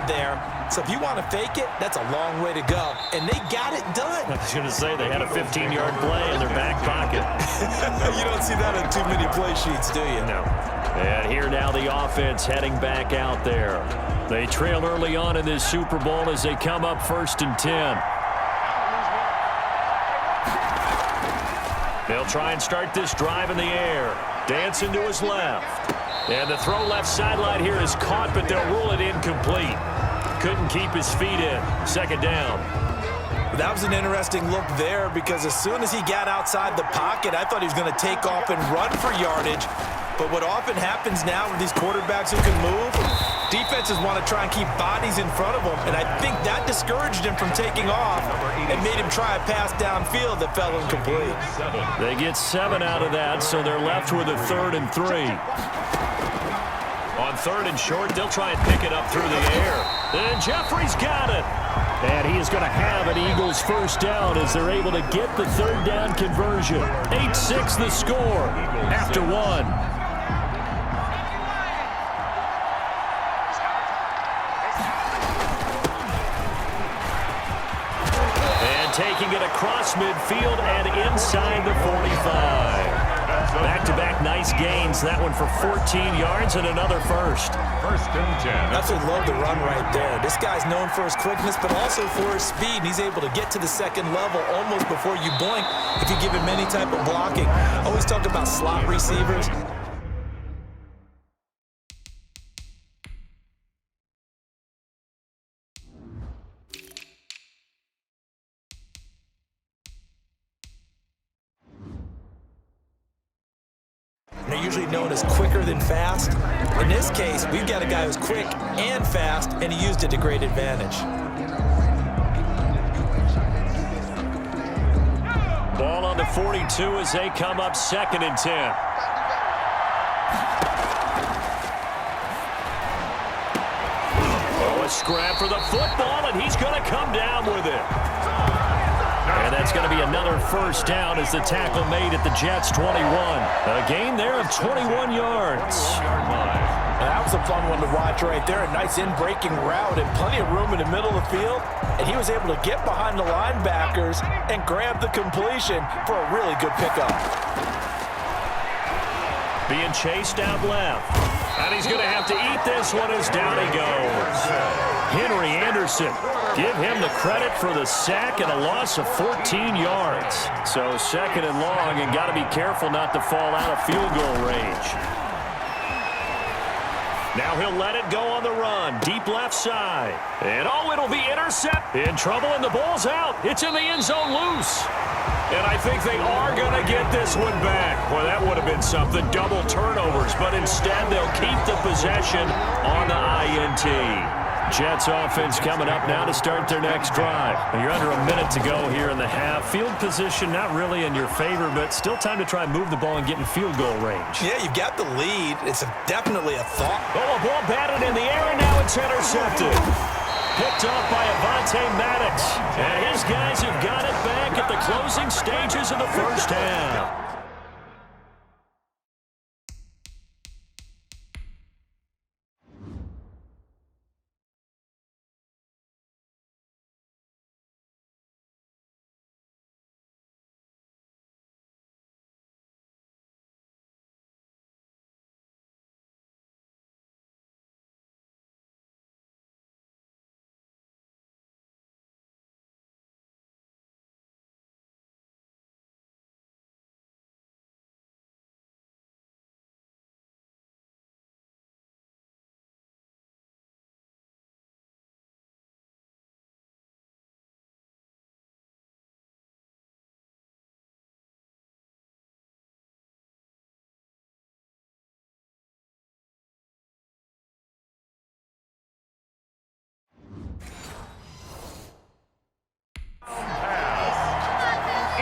there. So if you want to fake it, that's a long way to go. And they got it done. I was going to say they had a 15-yard play in their back pocket. You don't see that in too many play sheets, do you? No. And here now the offense heading back out there. They trail early on in this Super Bowl as they come up 1st and 10. They'll try and start this drive in the air. Dancing to his left. And the throw left sideline here is caught, but they'll rule it incomplete. Couldn't keep his feet in. 2nd down. That was an interesting look there because as soon as he got outside the pocket, I thought he was going to take off and run for yardage. But what often happens now with these quarterbacks who can move, defenses want to try and keep bodies in front of them, and I think that discouraged him from taking off and made him try a pass downfield that fell incomplete. They get 7 out of that, so they're left with a 3rd and 3. On 3rd and short, they'll try and pick it up through the air. And Jeffrey's got it. And he is going to have an Eagles 1st down as they're able to get the 3rd down conversion. 8-6 the score after 1. Taking it across midfield and inside the 45. Back-to-back nice gains. That one for 14 yards and another 1st. 1st and 10. Absolutely love the run right there. This guy's known for his quickness, but also for his speed. And he's able to get to the 2nd level almost before you blink if you give him any type of blocking. Always talk about slot receivers. They're usually known as quicker than fast. In this case, we've got a guy who's quick and fast, and he used it to great advantage. Ball on the 42 as they come up 2nd and 10. Oh, a scrap for the football, and he's going to come down with it. And that's going to be another 1st down as the tackle made at the Jets' 21. A gain there of 21 yards. That was a fun one to watch right there. A nice in-breaking route and plenty of room in the middle of the field. And he was able to get behind the linebackers and grab the completion for a really good pickup. Being chased out left. And he's going to have to eat this one as down he goes. Henry Anderson, give him the credit for the sack and a loss of 14 yards. So 2nd and long, and got to be careful not to fall out of field goal range. Now he'll let it go on the run, deep left side. And oh, it'll be intercepted. In trouble, and the ball's out. It's in the end zone loose. And I think they are going to get this one back. Well, that would have been something, double turnovers. But instead, they'll keep the possession on the INT. Jets offense coming up now to start their next drive. You're under a minute to go here in the half. Field position not really in your favor, but still time to try and move the ball and get in field goal range. Yeah, you've got the lead. It's definitely a thought. Oh, a ball batted in the air, and now it's intercepted. Picked off by Avonte Maddox. And his guys have got it back at the closing stages of the 1st half.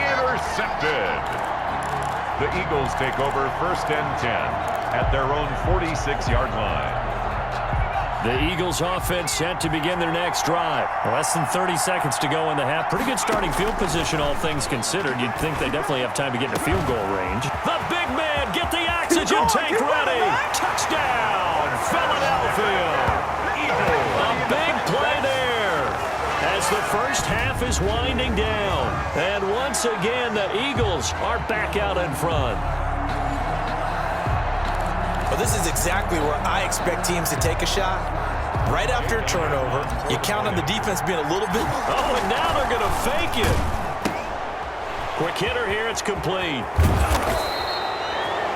Intercepted. The Eagles take over 1st and 10 at their own 46-yard line. The Eagles offense set to begin their next drive. Less than 30 seconds to go in the half. Pretty good starting field position, all things considered. You'd think they definitely have time to get into field goal range. The big man, get the oxygen tank ready. Touchdown, Philadelphia. A big first half is winding down. And once again, the Eagles are back out in front. Well, this is exactly where I expect teams to take a shot. Right after a turnover, you count on the defense being a little bit... Oh, and now they're going to fake it. Quick hitter here, it's complete.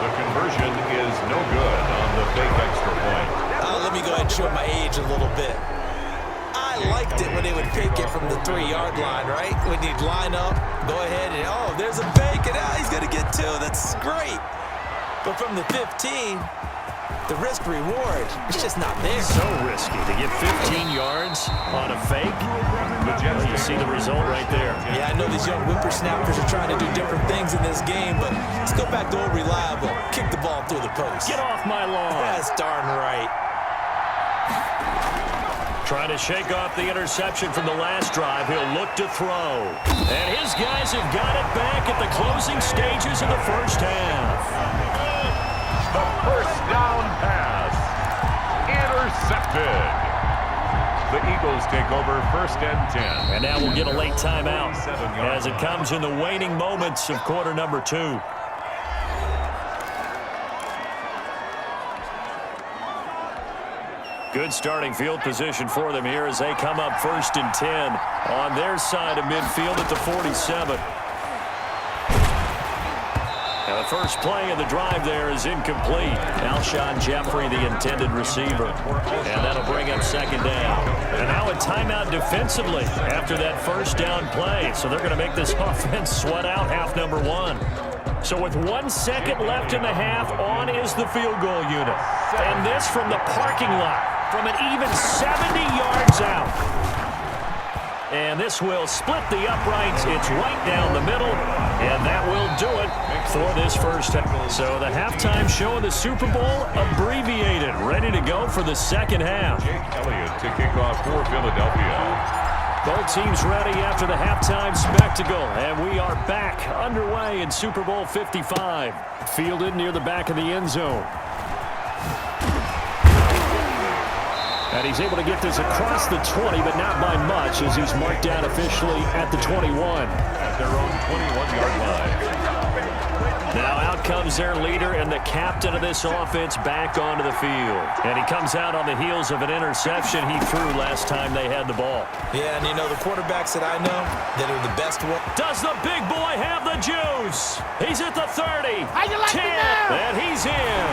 The conversion is no good on the fake extra point. Let me go ahead and show my age a little bit. I liked it when they would fake it from the 3-yard line, right? When you'd line up, go ahead and, oh, there's a fake, and he's going to get 2. That's great. But from the 15, the risk-reward, it's just not there. So risky to get 15 yards on a fake. Well, you see the result right there. Yeah, I know these young whippersnappers are trying to do different things in this game, but let's go back to old reliable. Kick the ball through the post. Get off my lawn. That's darn right. Trying to shake off the interception from the last drive. He'll look to throw. And his guys have got it back at the closing stages of the first half. The first down pass. Intercepted. The Eagles take over first and 10. And now we'll get a late timeout as it comes in the waning moments of quarter number 2. Good starting field position for them here as they come up first and 10 on their side of midfield at the 47. Now the first play of the drive there is incomplete. Alshon Jeffrey, the intended receiver. And that'll bring up second down. And now a timeout defensively after that first down play. So they're going to make this offense sweat out half number 1. So with 1 second left in the half, on is the field goal unit. And this from the parking lot, from an even 70 yards out. And this will split the uprights. It's right down the middle. And that will do it for this first half. So the halftime show of the Super Bowl abbreviated, ready to go for the second half. Jake Elliott to kick off for Philadelphia. Both teams ready after the halftime spectacle. And we are back underway in Super Bowl 55. Fielded near the back of the end zone. And he's able to get this across the 20, but not by much, as he's marked down officially at the 21. At their own 21-yard line. Now out comes their leader and the captain of this offense back onto the field. And he comes out on the heels of an interception he threw last time they had the ball. Yeah, and you know, the quarterbacks that I know that are the best one. Does the big boy have the juice? He's at the 30, 10, and he's in.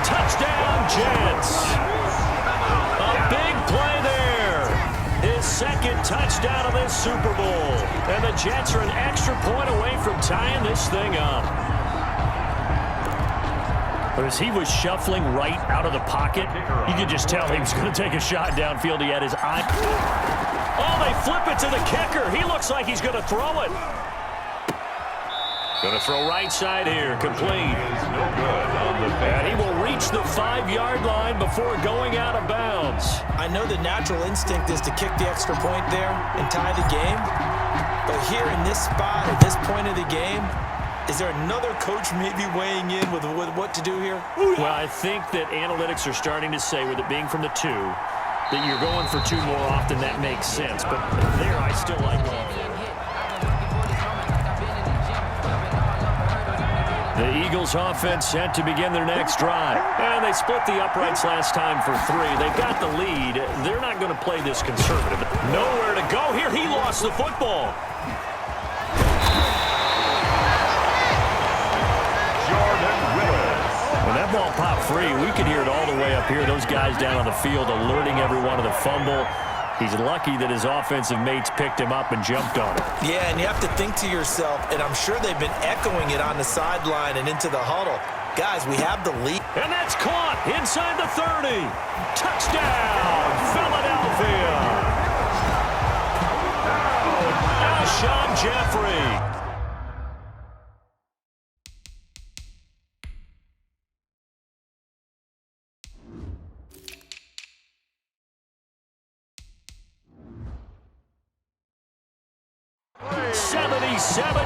Touchdown, Jets. A big play there. His second touchdown of this Super Bowl. And the Jets are an extra point away from tying this thing up. But as he was shuffling right out of the pocket, you could just tell he was going to take a shot downfield. He had his eye. Oh, they flip it to the kicker. He looks like he's going to throw it. Going to throw right side here, complete. No good on the And he will reach the 5-yard line before going out of bounds. I know the natural instinct is to kick the extra point there and tie the game. But here in this spot, at this point of the game, is there another coach maybe weighing in with what to do here? Well, I think that analytics are starting to say, with it being from the 2, that you're going for 2 more often. That makes sense. But there, I still like going for it. The Eagles offense set to begin their next drive. And they split the uprights last time for 3. They've got the lead. They're not going to play this conservative. Nowhere to go here. He lost the football. When that ball popped free, we could hear it all the way up here. Those guys down on the field alerting everyone of the fumble. He's lucky that his offensive mates picked him up and jumped on him. Yeah, and you have to think to yourself, and I'm sure they've been echoing it on the sideline and into the huddle. Guys, we have the lead. And that's caught inside the 30. Touchdown, Philadelphia. Alshon Jeffrey.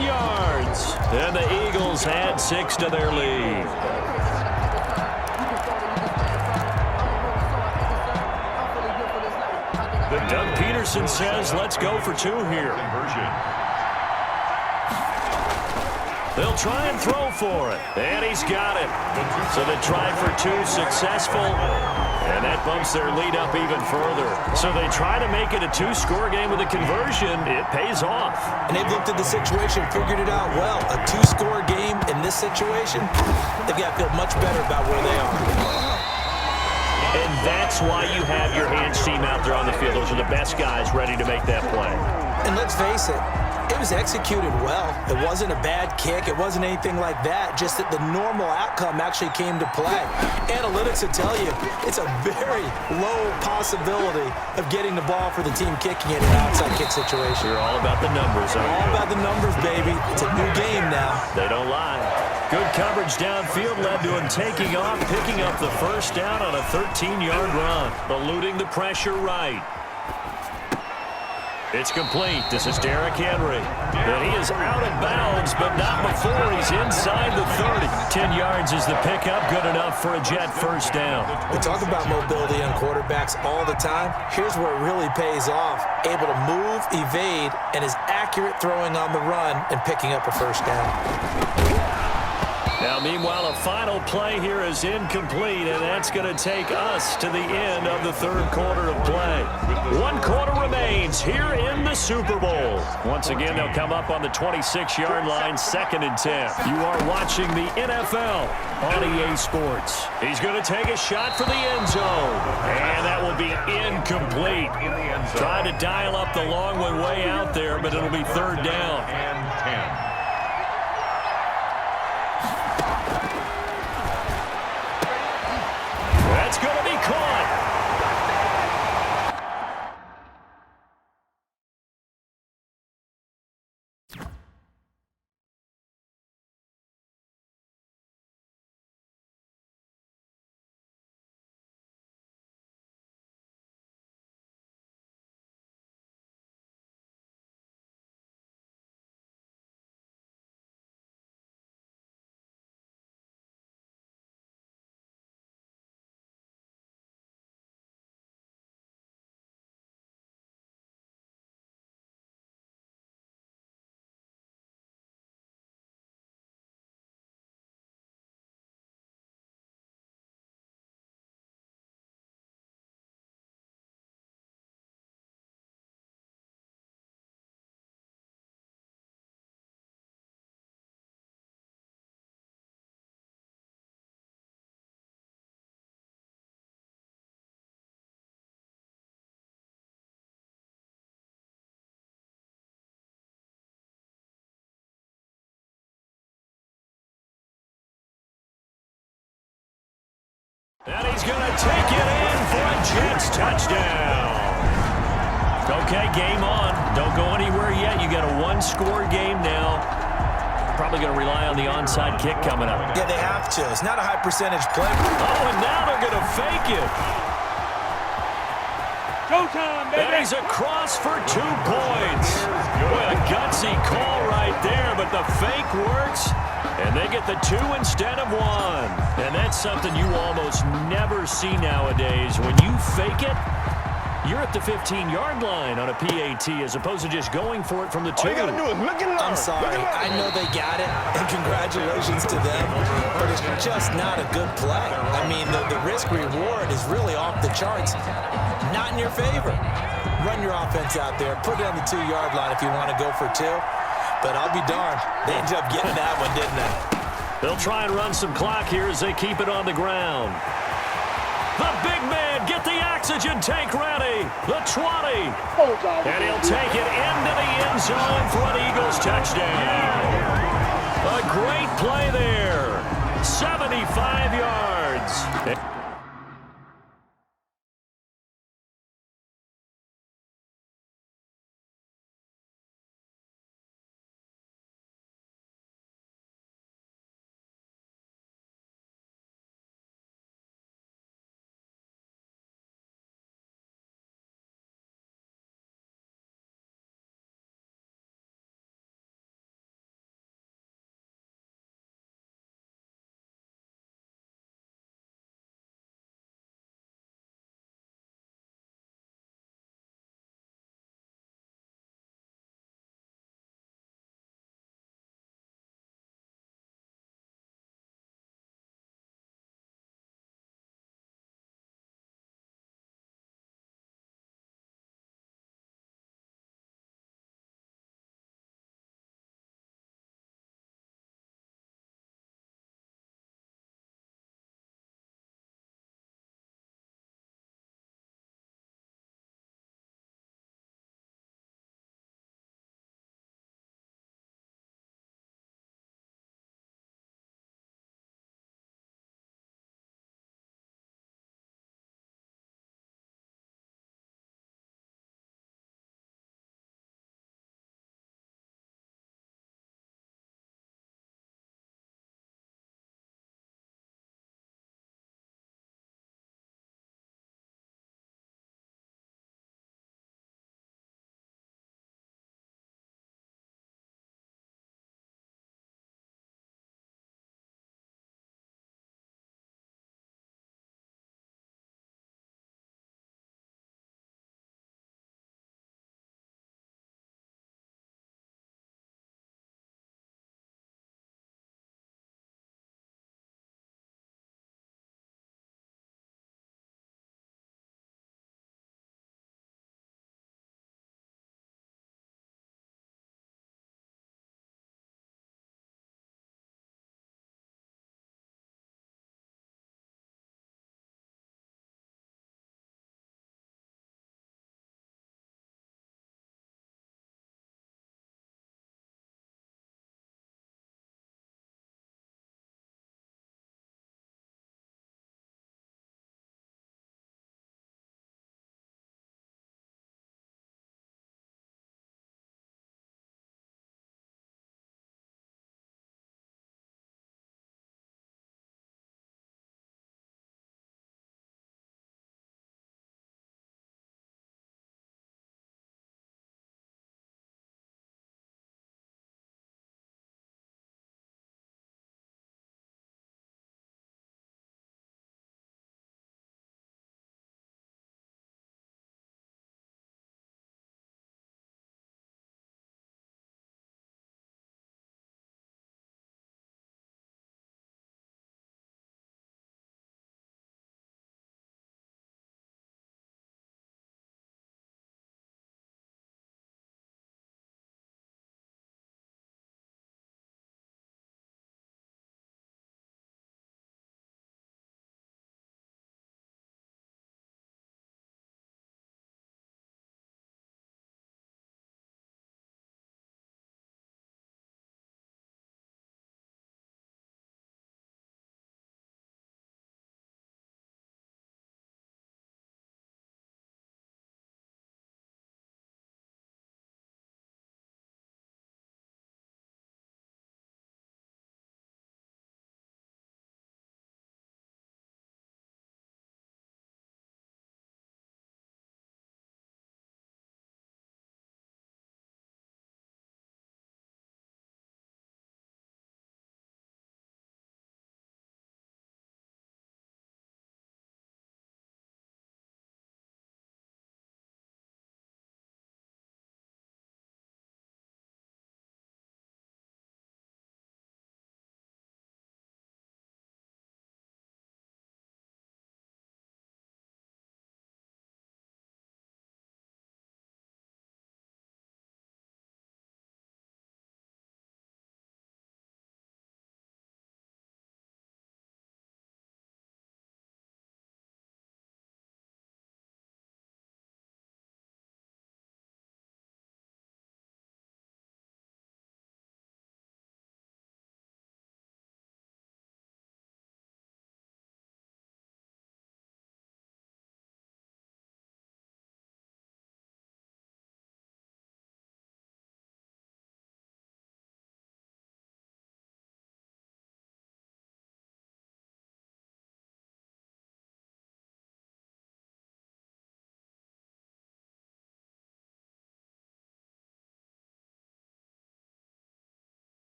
Yards. And the Eagles add 6 to their lead. Doug Peterson says, let's go for 2 here. Conversion. They'll try and throw for it. And he's got it. So they tried for 2, successful. And that bumps their lead up even further. So they try to make it a 2-score game with a conversion. It pays off. And they've looked at the situation, figured it out well. A 2-score game in this situation, they've got to feel much better about where they are. And that's why you have your hands team out there on the field. Those are the best guys ready to make that play. And let's face it, it was executed well. It wasn't a bad kick. It wasn't anything like that. Just that the normal outcome actually came to play. Analytics will tell you it's a very low possibility of getting the ball for the team kicking it in an outside kick situation. You're all about the numbers, aren't you? All about the numbers, baby. It's a new game now. They don't lie. Good coverage downfield led to him taking off, picking up the first down on a 13-yard run, eluding the pressure right. It's complete. This is Derrick Henry. And he is out of bounds, but not before he's inside the 30. 10 yards is the pickup. Good enough for a Jet first down. We talk about mobility on quarterbacks all the time. Here's where it really pays off. Able to move, evade, and is accurate throwing on the run and picking up a first down. Now, meanwhile, a final play here is incomplete, and that's going to take us to the end of the 3rd quarter of play. 1 quarter remains here in the Super Bowl. Once again, they'll come up on the 26-yard line, 2nd and 10. You are watching the NFL on EA Sports. He's going to take a shot for the end zone, and that will be incomplete. Trying to dial up the long one way out there, but it'll be 3rd down. And 10. That's going to be caught. And he's going to take it in for a Jets touchdown. Okay, game on. Don't go anywhere yet. You got a 1-score game now. Probably going to rely on the onside kick coming up. Yeah, they have to. It's not a high percentage play. Oh, and now they're going to fake it. Showtime, baby. And he's across for 2 points. Boy, a gutsy call right there, but the fake works. And they get the 2 instead of 1. And that's something you almost never see nowadays. When you fake it, you're at the 15-yard line on a PAT as opposed to just going for it from the 2. All you got to do is look and learn. I'm sorry. I know they got it, and congratulations to them, but it's just not a good play. I mean, the risk-reward is really off the charts. Not in your favor. Run your offense out there. Put it on the 2-yard line if you want to go for 2. But I'll be darned. They ended up getting that one, didn't they? They'll try and run some clock here as they keep it on the ground. The big man, get the oxygen tank ready. The 20. And he'll take it into the end zone for an Eagles touchdown. A great play there. 75 yards.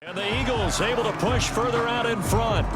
And the Eagles able to push further out in front.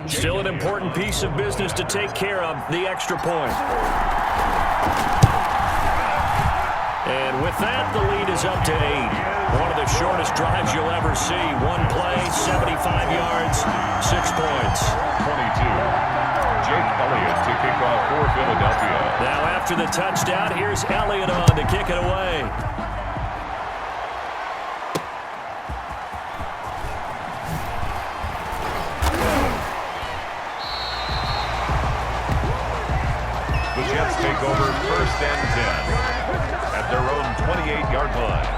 Still an important piece of business to take care of, the extra point. And with that, the lead is up to 8. One of the shortest drives you'll ever see. One play, 75 yards, 6 points. 22. Jake Elliott to kick off for Philadelphia. Now after the touchdown, here's Elliott on to kick it away. The Jets take over 1st and 10 at their own 28-yard line.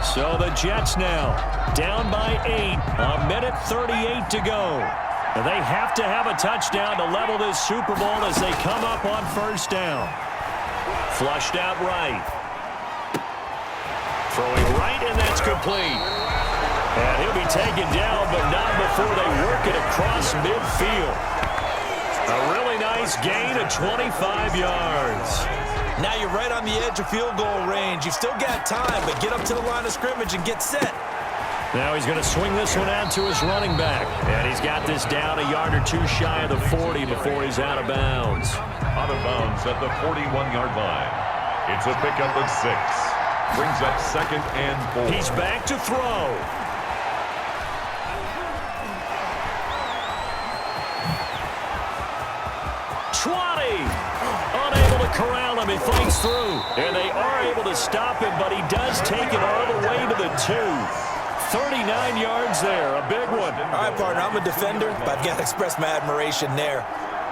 So the Jets now down by 8, a minute 38 to go. They have to have a touchdown to level this Super Bowl as they come up on 1st down. Flushed out right. Throwing right, and that's complete. And he'll be taken down, but not before they work it across midfield. A really nice gain of 25 yards. Now you're right on the edge of field goal range. You've still got time, but get up to the line of scrimmage and get set. Now he's going to swing this one out to his running back. And he's got this down a yard or two shy of the 40 before he's out of bounds. Out of bounds at the 41-yard line. It's a pickup of 6. Brings up 2nd and 4. He's back to throw. Unable to corral him. He fights through. And they are able to stop him, but he does take it all the way to the 2. 39 yards there. A big one. All right, partner, I'm a defender, but I've got to express my admiration there.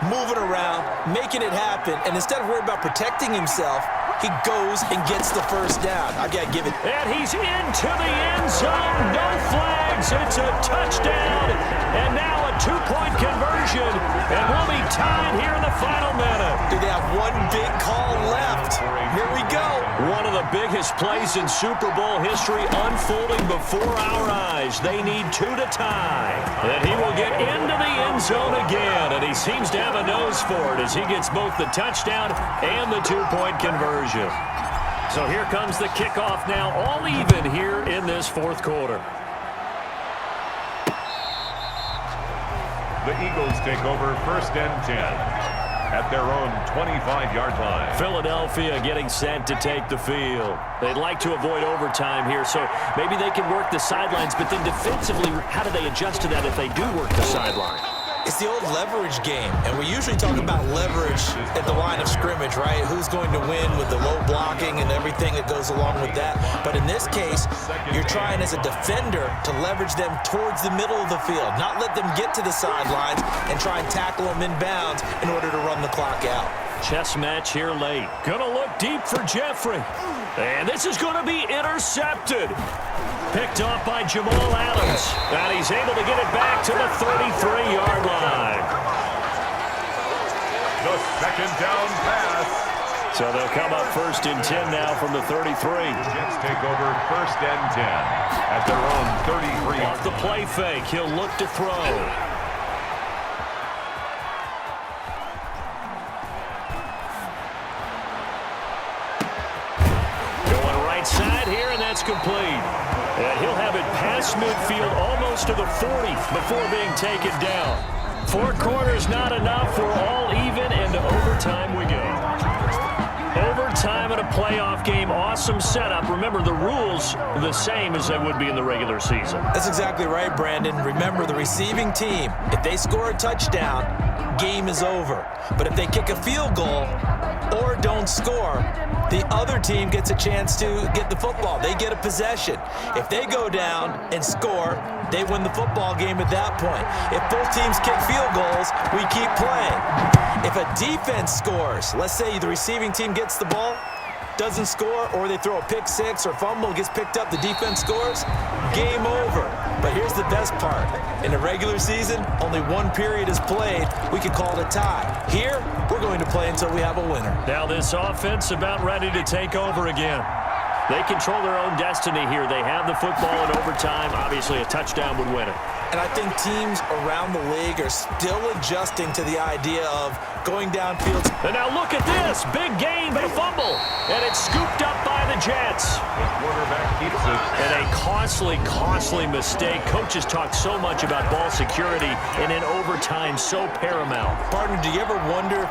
Moving around, making it happen, and instead of worrying about protecting himself, he goes and gets the 1st down. I've got to give it. And he's into the end zone. No flags. It's a touchdown. And now a 2-point conversion. And we'll be tied here in the final minute. Do they have one big call left? Here we go. One of the biggest plays in Super Bowl history unfolding before our eyes. They need 2 to tie. And he will get into the end zone again. And he seems to have a nose for it as he gets both the touchdown and the 2-point conversion. So here comes the kickoff now, all even here in this 4th quarter. The Eagles take over 1st and 10 at their own 25-yard line. Philadelphia getting set to take the field. They'd like to avoid overtime here, so maybe they can work the sidelines, but then defensively, how do they adjust to that if they do work the sideline? It's the old leverage game, and we usually talk about leverage at the line of scrimmage, right? Who's going to win with the low blocking and everything that goes along with that. But in this case, you're trying as a defender to leverage them towards the middle of the field, not let them get to the sidelines and try and tackle them in bounds in order to run the clock out. Chess match here late. Gonna look deep for Jeffrey. And this is going to be intercepted. Picked off by Jamal Adams. And he's able to get it back to the 33-yard line. The 2nd down pass. So they'll come up 1st and 10 now from the 33. Jets take over 1st and 10 at their own 33. Off the play fake, he'll look to throw. Side here, and that's complete. And he'll have it past midfield almost to the 40 before being taken down. 4 quarters not enough. We're all even, and to overtime we go. Overtime in a playoff game, awesome setup. Remember, the rules are the same as they would be in the regular season. That's exactly right, Brandon. Remember, the receiving team, if they score a touchdown, game is over. But if they kick a field goal, or don't score, the other team gets a chance to get the football. They get a possession. If they go down and score, they win the football game at that point. If both teams kick field goals, we keep playing. If a defense scores, let's say the receiving team gets the ball, doesn't score, or they throw a pick six or fumble, gets picked up, the defense scores, game over. But here's the best part. In the regular season, only one period is played. We can call it a tie. Here, we're going to play until we have a winner. Now this offense about ready to take over again. They control their own destiny here. They have the football in overtime. Obviously, a touchdown would win it. And I think teams around the league are still adjusting to the idea of going downfield. And now look at this. Big gain, but a fumble. And it's scooped up by the Jets. The quarterback keeps it. And a costly mistake. Coaches talk so much about ball security, and in overtime, so paramount. Partner, do you ever wonder...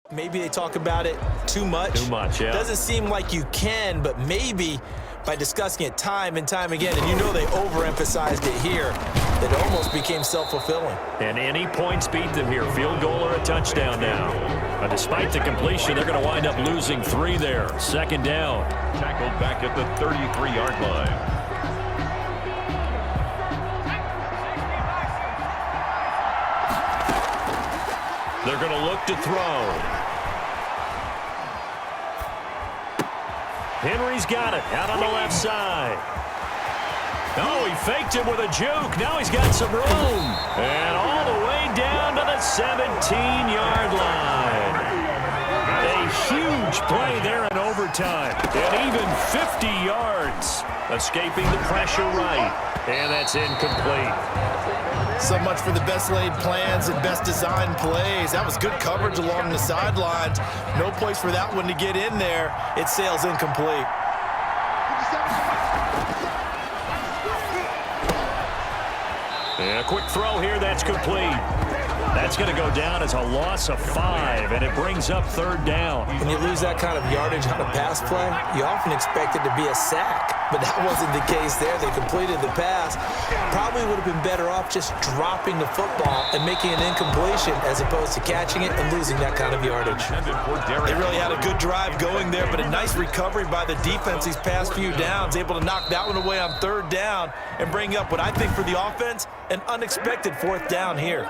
Maybe they talk about it too much. Too much, yeah. Doesn't seem like you can, but maybe by discussing it time and time again, and you know they overemphasized it here, that it almost became self-fulfilling. And any points beat them here. Field goal or a touchdown now. Despite the completion, they're going to wind up losing 3 there. Second down. Tackled back at the 33-yard line. They're going to look to throw. Henry's got it out on the left side. Oh, he faked him with a juke. Now he's got some room. And all the way down to the 17-yard line. A huge play there in overtime. And even 50 yards. Escaping the pressure right. And that's incomplete. So much for the best laid plans and best designed plays. That was good coverage along the sidelines. No place for that one to get in there. It sails incomplete. And a quick throw here, that's complete. That's going to go down as a loss of 5, and it brings up 3rd down. When you lose that kind of yardage on a pass play, you often expect it to be a sack. But that wasn't the case there. They completed the pass. Probably would have been better off just dropping the football and making an incompletion as opposed to catching it and losing that kind of yardage. They really had a good drive going there, but a nice recovery by the defense these past few downs, able to knock that one away on 3rd down and bring up what I think for the offense, an unexpected 4th down here.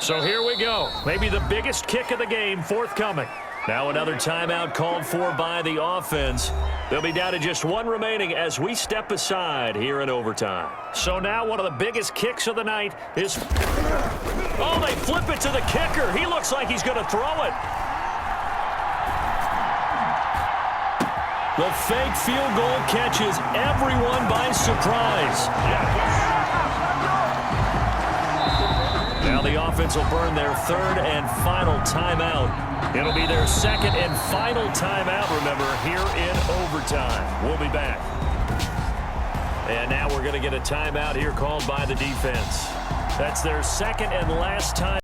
So here we go. Maybe the biggest kick of the game forthcoming. Now another timeout called for by the offense. They'll be down to just 1 remaining as we step aside here in overtime. So now one of the biggest kicks of the night is... Oh, they flip it to the kicker. He looks like he's going to throw it. The fake field goal catches everyone by surprise. Now the offense will burn their 3rd and final timeout. It'll be their 2nd and final timeout, remember, here in overtime. We'll be back. And now we're going to get a timeout here called by the defense. That's their 2nd and last time.